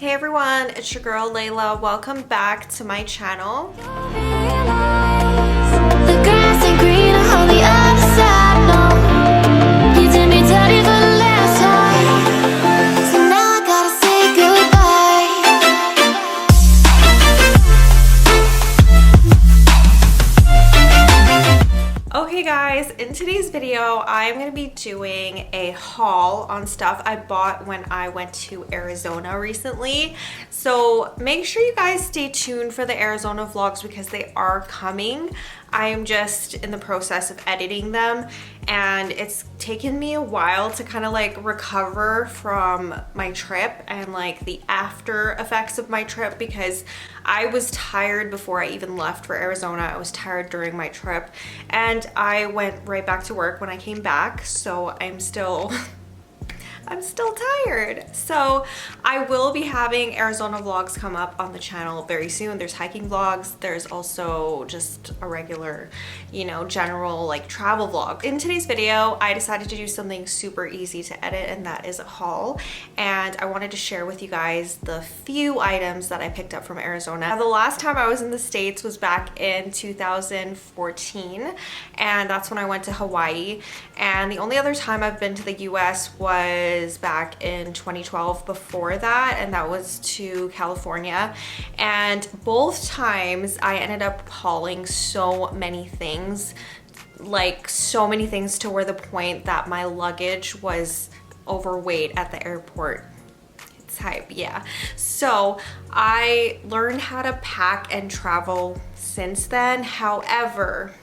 Hey everyone, it's your girl Layla. Welcome back to my channel. The grass ain't green on the other side, no. You did me dirty for the last time, so now I gotta say goodbye. Okay guys, in today's video, I'm gonna be doing a haul on stuff I bought when I went to Arizona recently. So make sure you guys stay tuned for the Arizona vlogs because they are coming. I am just in the process of editing them and it's taken me a while to kind of like recover from my trip and like the after effects of my trip because I was tired before I even left for Arizona. I was tired during my trip and I went right back to work when I came back, so I'm still tired. So I will be having Arizona vlogs come up on the channel very soon. There's hiking vlogs. There's also just a regular, you know, general like travel vlog. In today's video, I decided to do something super easy to edit, and that is a haul. And I wanted to share with you guys the few items that I picked up from Arizona. Now, the last time I was in the States was back in 2014, and that's when I went to Hawaii. And the only other time I've been to the US was back in 2012 before that, and that was to California. And both times I ended up hauling so many things, like so many things to where the point that my luggage was overweight at the airport. Type, yeah. So I learned how to pack and travel since then. However,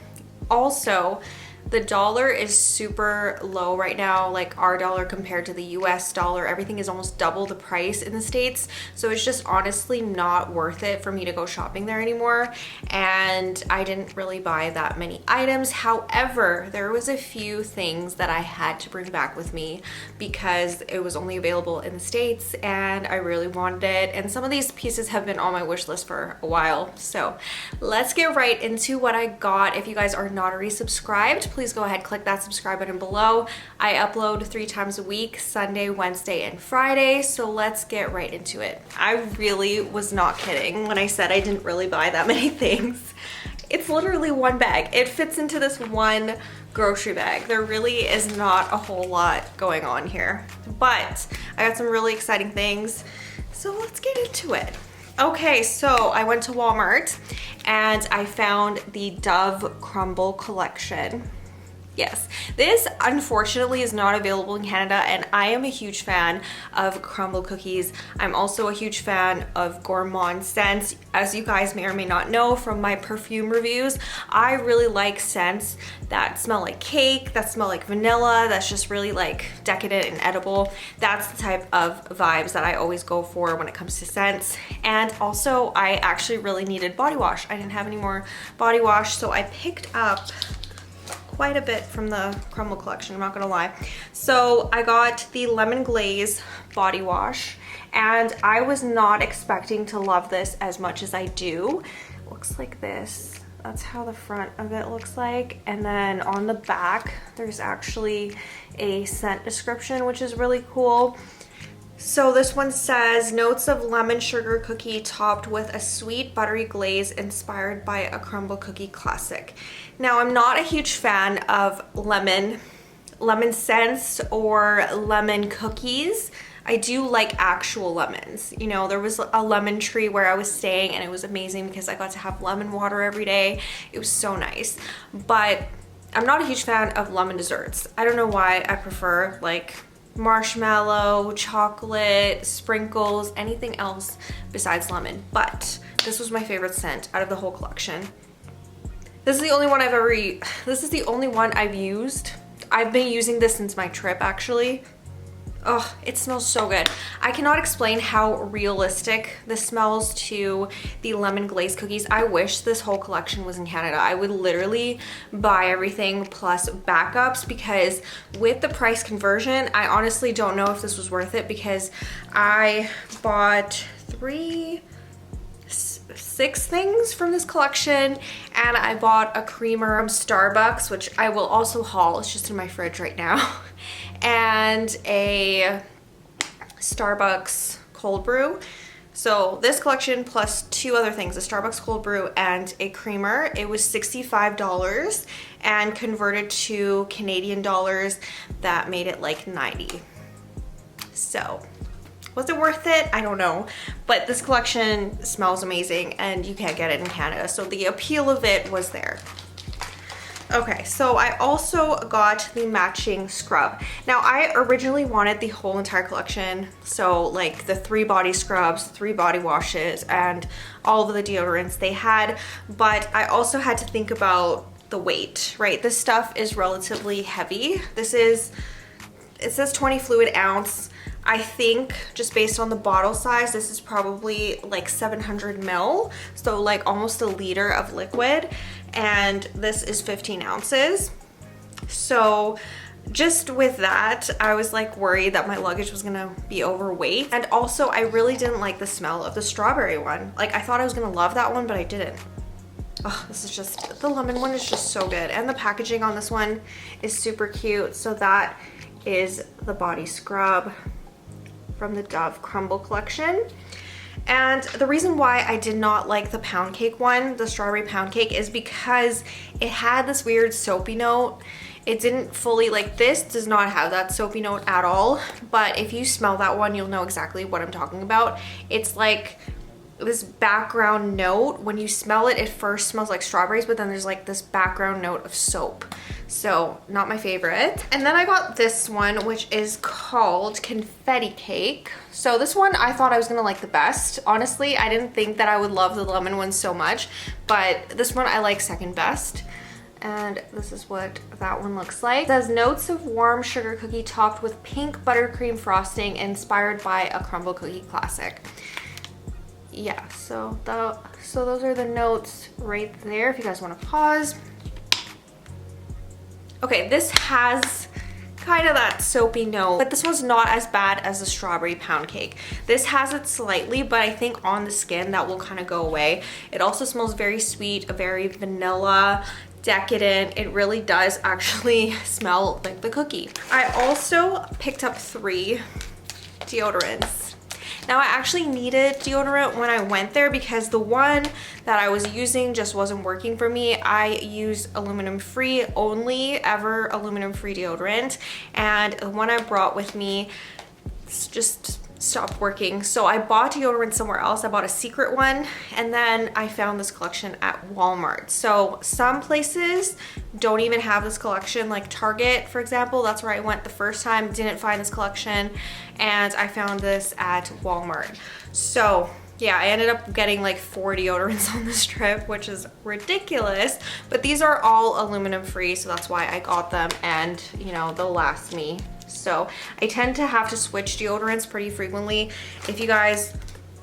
also the dollar is super low right now, like our dollar compared to the US dollar. Everything is almost double the price in the States. So it's just honestly not worth it for me to go shopping there anymore. And I didn't really buy that many items. However, there was a few things that I had to bring back with me because it was only available in the States and I really wanted it. And some of these pieces have been on my wish list for a while. So let's get right into what I got. If you guys are not already subscribed, please go ahead, click that subscribe button below. I upload 3 times a week, Sunday, Wednesday, and Friday. So let's get right into it. I really was not kidding when I said I didn't really buy that many things. It's literally one bag. It fits into this one grocery bag. There really is not a whole lot going on here, but I got some really exciting things. So let's get into it. Okay, so I went to Walmart and I found the Dove Crumbl collection. Yes, this unfortunately is not available in Canada, and I am a huge fan of Crumbl cookies. I'm also a huge fan of gourmand scents. As you guys may or may not know from my perfume reviews, I really like scents that smell like cake, that smell like vanilla, that's just really like decadent and edible. That's the type of vibes that I always go for when it comes to scents. And also, I actually really needed body wash. I didn't have any more body wash, so I picked up quite a bit from the Crumbl collection, I'm not gonna lie. So I got the lemon glaze body wash and I was not expecting to love this as much as I do. It looks like this. That's how the front of it looks like. And then on the back, there's actually a scent description, which is really cool. So this one says, notes of lemon sugar cookie topped with a sweet buttery glaze inspired by a Crumbl cookie classic. Now, I'm not a huge fan of lemon scents or lemon cookies. I do like actual lemons. You know, there was a lemon tree where I was staying and it was amazing because I got to have lemon water every day. It was so nice. But I'm not a huge fan of lemon desserts. I don't know why. I prefer like marshmallow, chocolate, sprinkles, anything else besides lemon. But this was my favorite scent out of the whole collection. This is the only one this is the only one I've used. I've been using this since my trip actually. Oh, it smells so good. I cannot explain how realistic this smells to the lemon glaze cookies. I wish this whole collection was in Canada. I would literally buy everything plus backups because with the price conversion, I honestly don't know if this was worth it because I bought 6 things from this collection and I bought a creamer from Starbucks, which I will also haul. It's just in my fridge right now. And a Starbucks cold brew. So this collection plus two other things, a Starbucks cold brew and a creamer, it was $65, and converted to Canadian dollars, that made it like 90. So was it worth it? I don't know, but this collection smells amazing and you can't get it in Canada, so the appeal of it was there. Okay, so I also got the matching scrub. Now, I originally wanted the whole entire collection, so like the 3 body scrubs, 3 body washes, and all of the deodorants they had, but I also had to think about the weight, right? This stuff is relatively heavy. It says 20 fluid ounce. I think just based on the bottle size, this is probably like 700 ml, so like almost a liter of liquid, and this is 15 ounces. So just with that, I was like worried that my luggage was gonna be overweight. And also I really didn't like the smell of the strawberry one. Like I thought I was gonna love that one, but I didn't. Oh, this is just, the lemon one is just so good. And the packaging on this one is super cute. So that is the body scrub from the Dove Crumbl collection. And the reason why I did not like the pound cake one, the strawberry pound cake, is because it had this weird soapy note. It didn't fully, like this does not have that soapy note at all, but if you smell that one, you'll know exactly what I'm talking about. It's like this background note. When you smell it, it first smells like strawberries, but then there's like this background note of soap. So not my favorite. And then I got this one, which is called Confetti Cake. So this one I thought I was gonna like the best. Honestly, I didn't think that I would love the lemon one so much, but this one I like second best. And this is what that one looks like. It says notes of warm sugar cookie topped with pink buttercream frosting, inspired by a Crumbl cookie classic. Yeah, so those are the notes right there if you guys want to pause. Okay, this has kind of that soapy note, but this one's not as bad as the strawberry pound cake. This has it slightly, but I think on the skin that will kind of go away. It also smells very sweet, very vanilla, decadent. It really does actually smell like the cookie. I also picked up 3 deodorants. Now I actually needed deodorant when I went there because the one that I was using just wasn't working for me. I use aluminum free, only ever aluminum free deodorant, and the one I brought with me just stopped working. So I bought deodorant somewhere else. I bought a secret one, and then I found this collection at Walmart. So some places don't even have this collection, like Target, for example. That's where I went the first time, didn't find this collection, and I found this at Walmart. So yeah, I ended up getting like 4 deodorants on this trip, which is ridiculous, but these are all aluminum free, so that's why I got them, and you know, they'll last me. So I tend to have to switch deodorants pretty frequently. If you guys,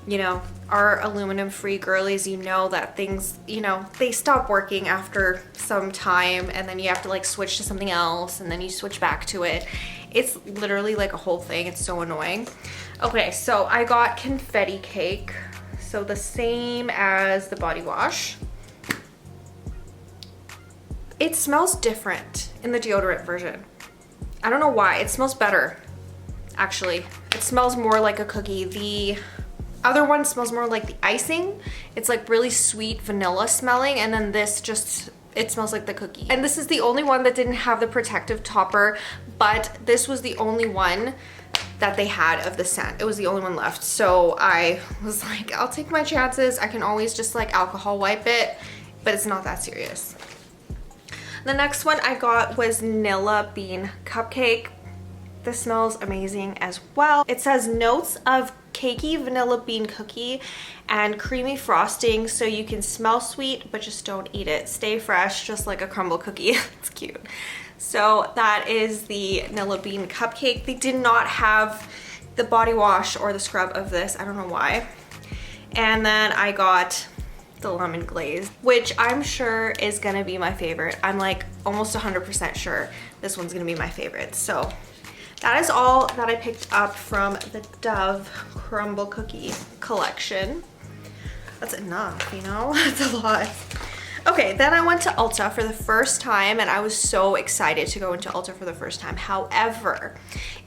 you know, are aluminum free girlies, you know that things, you know, they stop working after some time, and then you have to like switch to something else, and then you switch back to it. It's literally like a whole thing. It's so annoying. Okay, so I got Confetti Cake. So the same as the body wash. It smells different in the deodorant version. I don't know why. It smells better, actually. It smells more like a cookie. The other one smells more like the icing. It's like really sweet vanilla smelling, and then this just, it smells like the cookie. And this is the only one that didn't have the protective topper, but this was the only one that they had of the scent. It was the only one left. So I was like, I'll take my chances. I can always just like alcohol wipe it, but it's not that serious. The next one I got was Vanilla Bean Cupcake. This smells amazing as well. It says notes of cakey vanilla bean cookie and creamy frosting, so you can smell sweet but just don't eat it. Stay fresh, just like a Crumbl cookie. It's cute. So that is the Vanilla Bean Cupcake. They did not have the body wash or the scrub of this. I don't know why. And then I got the lemon glaze, which I'm sure is gonna be my favorite. I'm like almost 100% sure this one's gonna be my favorite. So that is all that I picked up from the Dove Crumbl Cookie collection. That's enough, you know? That's a lot. Okay, then I went to Ulta for the first time, and I was so excited to go into Ulta for the first time. However,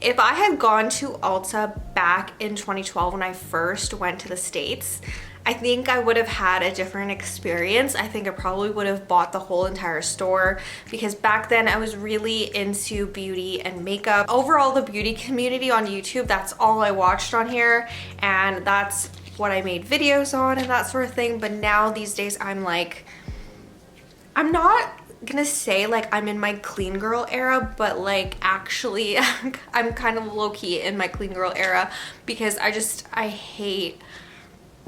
if I had gone to Ulta back in 2012 when I first went to the States, I think I would have had a different experience. I think I probably would have bought the whole entire store because back then I was really into beauty and makeup. Overall, the beauty community on YouTube, that's all I watched on here, and that's what I made videos on and that sort of thing. But now these days I'm like, I'm not gonna say like I'm in my clean girl era, but like actually I'm kind of low-key in my clean girl era because I hate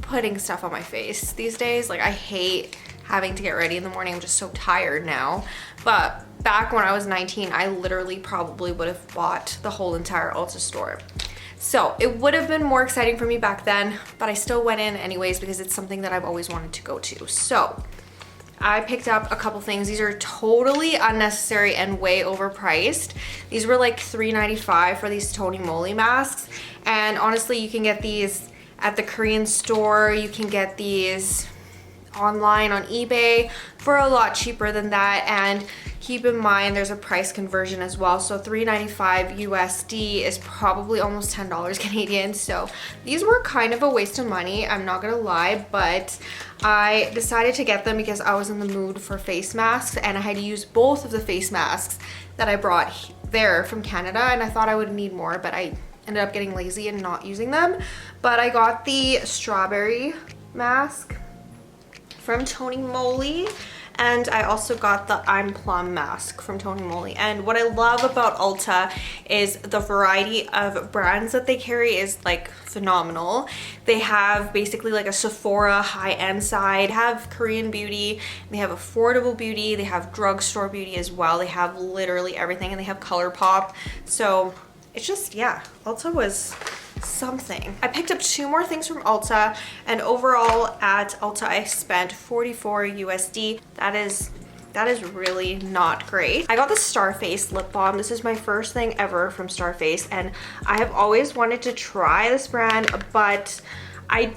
putting stuff on my face these days. Like I hate having to get ready in the morning. I'm just so tired now. But back when I was 19, I literally probably would have bought the whole entire Ulta store. So it would have been more exciting for me back then, but I still went in anyways because it's something that I've always wanted to go to. So I picked up a couple things. These are totally unnecessary and way overpriced. These were like $3.95 for these Tony Moly masks. And honestly, you can get these at the Korean store. You can get these online on eBay for a lot cheaper than that. And keep in mind, there's a price conversion as well. So $3.95 USD is probably almost $10 Canadian. So these were kind of a waste of money, I'm not gonna lie, but I decided to get them because I was in the mood for face masks and I had used both of the face masks that I brought there from Canada, and I thought I would need more, but I ended up getting lazy and not using them. But I got the strawberry mask from Tony Moly, and I also got the I'm Plum mask from Tony Moly. And what I love about Ulta is the variety of brands that they carry is like phenomenal. They have basically like a Sephora high-end side, have Korean beauty, they have affordable beauty, they have drugstore beauty as well. They have literally everything, and they have ColourPop. So it's just, yeah, Ulta was something. I picked up 2 more things from Ulta, and overall at Ulta I spent 44 USD. That is really not great. I got the Starface lip balm. This is my first thing ever from Starface, and I have always wanted to try this brand, but I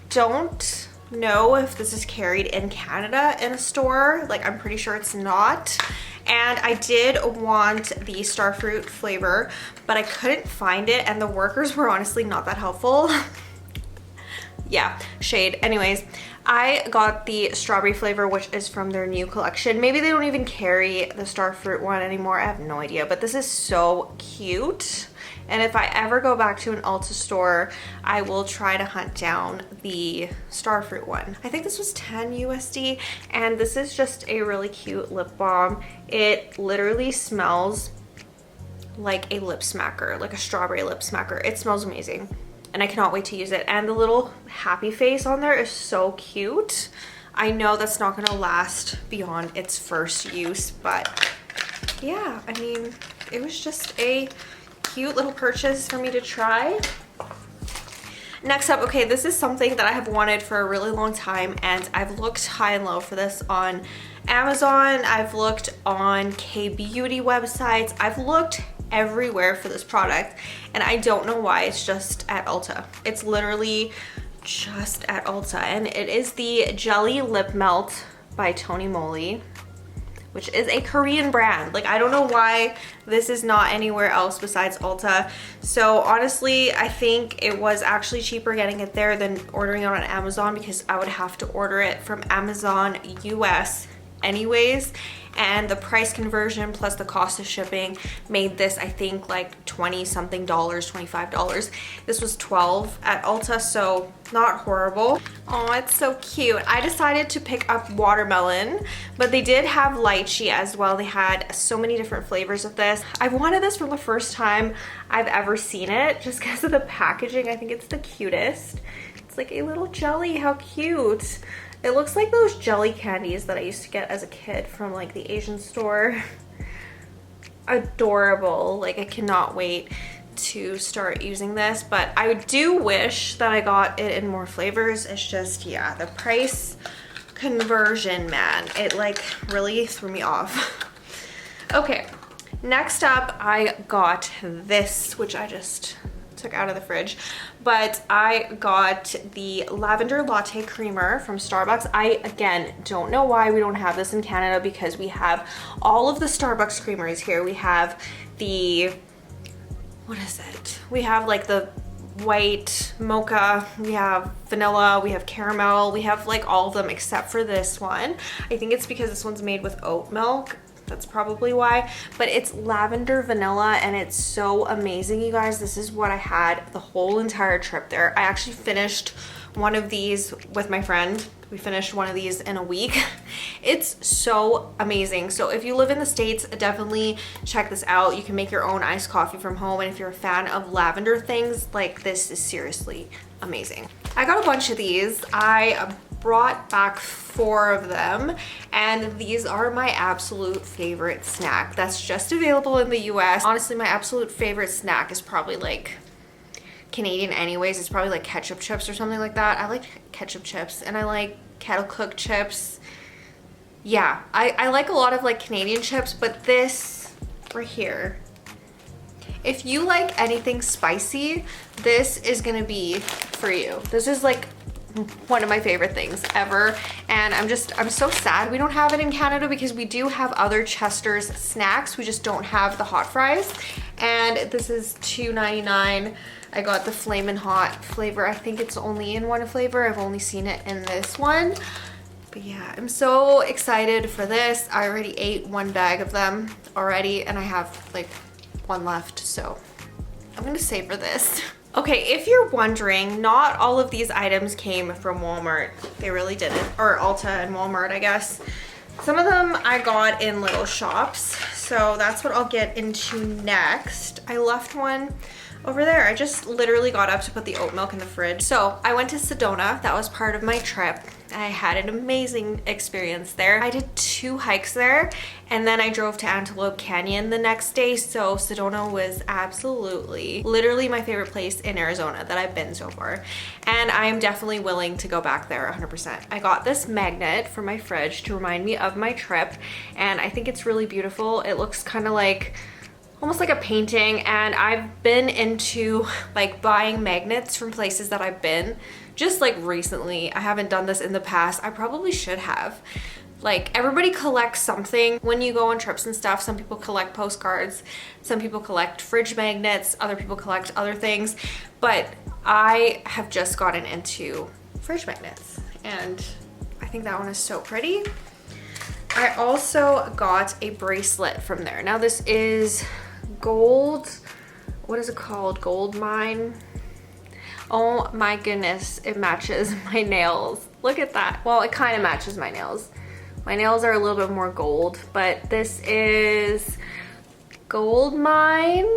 don't know if this is carried in Canada in a store. Like, I'm pretty sure it's not. And I did want the starfruit flavor, but I couldn't find it, and the workers were honestly not that helpful. Yeah, shade. Anyways, I got the strawberry flavor, which is from their new collection. Maybe they don't even carry the starfruit one anymore. I have no idea, but this is so cute. And if I ever go back to an Ulta store, I will try to hunt down the starfruit one. I think this was 10 USD, and this is just a really cute lip balm. It literally smells like a lip smacker, like a strawberry lip smacker. It smells amazing, and I cannot wait to use it. And the little happy face on there is so cute. I know that's not gonna last beyond its first use, but yeah, I mean, it was just a cute little purchase for me to try. Next up, okay, this is something that I have wanted for a really long time, and I've looked high and low for this on Amazon. I've looked on K-beauty websites. I've looked everywhere for this product, and I don't know why it's just at Ulta. It's literally just at Ulta, and it is the Jelly Lip Melt by Tony Moly, which is a Korean brand. Like, I don't know why this is not anywhere else besides Ulta. So honestly, I think it was actually cheaper getting it there than ordering it on Amazon, because I would have to order it from Amazon US anyways, and the price conversion plus the cost of shipping made this, I think, like 20 something dollars, $25. This was 12 at Ulta, so not horrible. Oh, it's so cute. I decided to pick up watermelon, but they did have lychee as well. They had so many different flavors of this. I've wanted this from the first time I've ever seen it, just because of the packaging. I think it's the cutest. It's like a little jelly. How cute. It looks like those jelly candies that I used to get as a kid from like the Asian store. Adorable. Like, I cannot wait to start using this, but I do wish that I got it in more flavors. It's just, yeah, the price conversion, man, it like really threw me off. Okay, next up I got this, which I just took out of the fridge, but I got the lavender latte creamer from Starbucks. I, again, don't know why we don't have this in Canada, because we have all of the Starbucks creamers here. We have the, what is it? We have like the white, mocha, we have vanilla, we have caramel, we have like all of them except for this one. I think it's because this one's made with oat milk. That's probably why, but it's lavender vanilla and it's so amazing, you guys. This is what I had the whole entire trip there. I actually finished one of these with my friend. We finished one of these in a week. It's so amazing. So if you live in the States, definitely check this out. You can make your own iced coffee from home, and if you're a fan of lavender things, like, this is seriously amazing. I got a bunch of these. I brought back 4 of them, and these are my absolute favorite snack that's just available in the US. Honestly, my absolute favorite snack is probably like Canadian anyways. It's probably like ketchup chips or something like that. I like ketchup chips, and I like kettle cooked chips. Yeah, I like a lot of like Canadian chips, but this right here, if you like anything spicy, this is gonna be for you. This is like one of my favorite things ever, and I'm so sad we don't have it in Canada, because we do have other Chester's snacks. We just don't have the hot fries, and this is $2.99. I got the Flamin' Hot flavor. I think it's only in one flavor. I've only seen it in this one. But yeah, I'm so excited for this. I already ate 1 bag of them already, and I have like 1 left, so I'm gonna savor this. Okay, if you're wondering, not all of these items came from Walmart. They really didn't. Or Ulta and Walmart, I guess. Some of them I got in little shops, so that's what I'll get into next. I left one over there. I just literally got up to put the oat milk in the fridge. So I went to Sedona. That was part of my trip. I had an amazing experience there. I did 2 hikes there, and then I drove to Antelope Canyon the next day. So Sedona was absolutely, literally my favorite place in Arizona that I've been so far. And I am definitely willing to go back there 100%. I got this magnet for my fridge to remind me of my trip, and I think it's really beautiful. It looks kind of like almost like a painting, and I've been into like buying magnets from places that I've been just like recently. I haven't done this in the past. I probably should have. Like, everybody collects something when you go on trips and stuff. Some people collect postcards, some people collect fridge magnets, other people collect other things, but I have just gotten into fridge magnets, and I think that one is so pretty. I also got a bracelet from there. Now this is gold, what is it called? Gold mine. Oh my goodness, it matches my nails. Look at that. Well, it kind of matches my nails. My nails are a little bit more gold, but this is gold mine.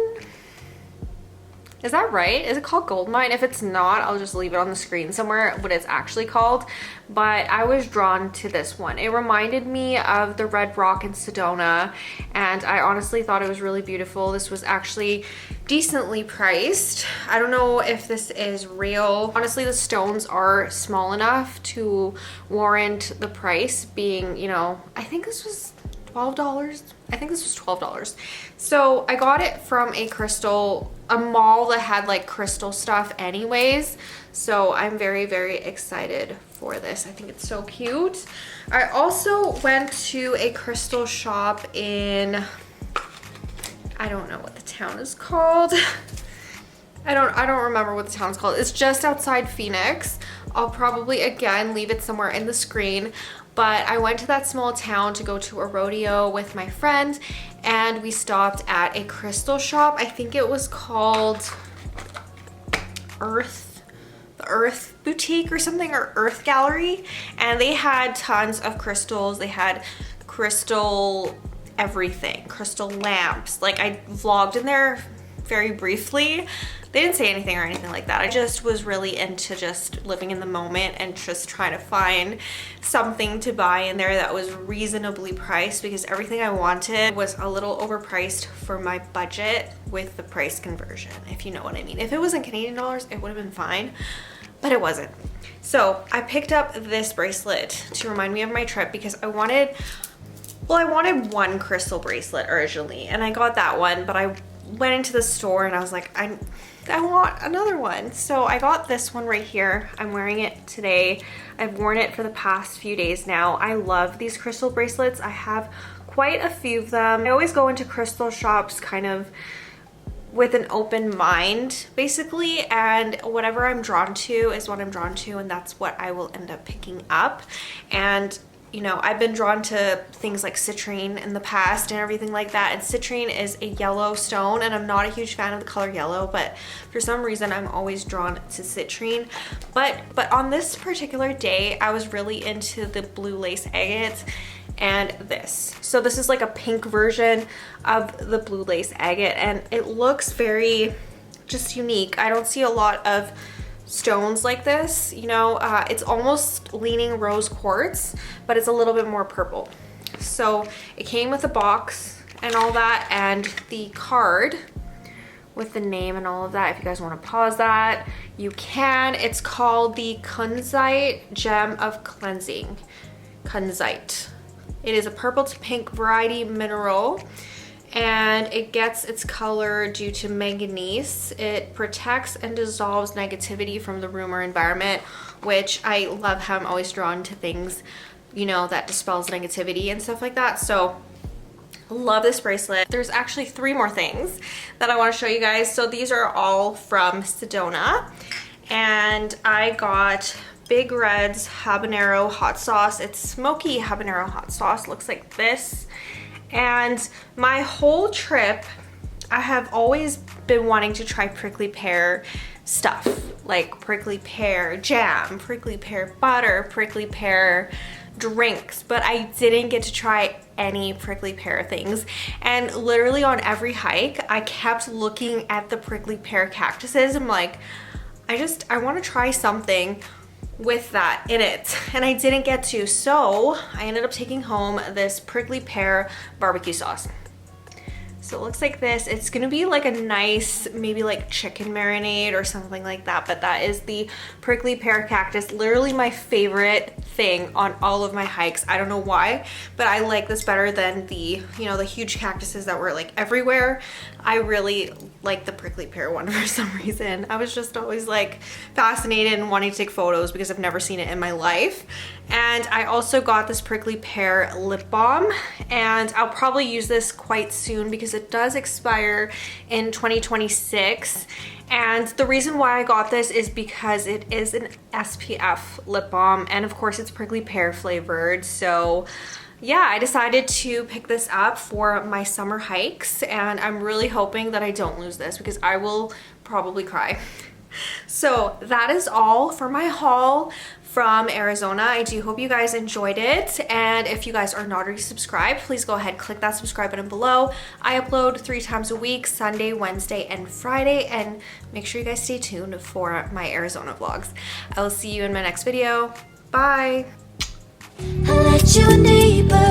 Is that right? Is it called gold mine? If it's not, I'll just leave it on the screen somewhere what it's actually called. But I was drawn to this one. It reminded me of the Red Rock in Sedona, and I honestly thought it was really beautiful. This was actually decently priced. I don't know if this is real. Honestly, the stones are small enough to warrant the price being, you know, I think this was $12. I think this was $12. So I got it from a mall that had like crystal stuff anyways. So I'm very, very excited for this. I think it's so cute. I also went to a crystal shop in, I don't know what the town is called. I don't remember what the town's called. It's just outside Phoenix. I'll probably again leave it somewhere in the screen. But I went to that small town to go to a rodeo with my friend, and we stopped at a crystal shop. I think it was called the Earth Boutique or something, or Earth Gallery. And they had tons of crystals. They had crystal everything, crystal lamps. Like, I vlogged in there very briefly. They didn't say anything or anything like that. I just was really into just living in the moment and just trying to find something to buy in there that was reasonably priced, because everything I wanted was a little overpriced for my budget with the price conversion, if you know what I mean. If it was in Canadian dollars, it would have been fine, but it wasn't. So I picked up this bracelet to remind me of my trip, because I wanted one crystal bracelet originally, and I got that one, but I went into the store and I was like, I want another one. So I got this one right here. I'm wearing it today. I've worn it for the past few days now. I love these crystal bracelets. I have quite a few of them. I always go into crystal shops kind of with an open mind basically, and whatever I'm drawn to is what I'm drawn to, and that's what I will end up picking up. And you know, I've been drawn to things like citrine in the past and everything like that, and citrine is a yellow stone, and I'm not a huge fan of the color yellow, but for some reason I'm always drawn to citrine. But on this particular day, I was really into the blue lace agate and this. So this is like a pink version of the blue lace agate, and it looks very just unique. I don't see a lot of stones like this, you know. It's almost leaning rose quartz, but it's a little bit more purple. So it came with a box and all that, and the card with the name and all of that. If you guys want to pause that, you can. It's called the Kunzite Gem of Cleansing. Kunzite. It is a purple to pink variety mineral, and it gets its color due to manganese. It protects and dissolves negativity from the room or environment, which I love how I'm always drawn to things, you know, that dispels negativity and stuff like that. So love this bracelet. There's actually 3 more things that I want to show you guys. So these are all from Sedona, and I got Big Red's habanero hot sauce. It's smoky habanero hot sauce, looks like this. And my whole trip, I have always been wanting to try prickly pear stuff, like prickly pear jam, prickly pear butter, prickly pear drinks, but I didn't get to try any prickly pear things. And literally on every hike, I kept looking at the prickly pear cactuses. I'm like, I want to try something with that in it, and I didn't get to, so I ended up taking home this prickly pear barbecue sauce. So it looks like this. It's gonna be like a nice, maybe like chicken marinade or something like that, but that is the prickly pear cactus. Literally my favorite thing on all of my hikes. I don't know why, but I like this better than the, you know, the huge cactuses that were like everywhere. I really like the prickly pear one for some reason. I was just always like fascinated and wanting to take photos because I've never seen it in my life. And I also got this prickly pear lip balm, and I'll probably use this quite soon because it does expire in 2026. And the reason why I got this is because it is an SPF lip balm, and of course it's prickly pear flavored. So yeah, I decided to pick this up for my summer hikes, and I'm really hoping that I don't lose this because I will probably cry. So that is all for my haul from Arizona. I do hope you guys enjoyed it, and if you guys are not already subscribed, please go ahead, click that subscribe button below. I upload 3 times a week, Sunday, Wednesday, and Friday, and make sure you guys stay tuned for my Arizona vlogs. I will see you in my next video. Bye! I let you deeper.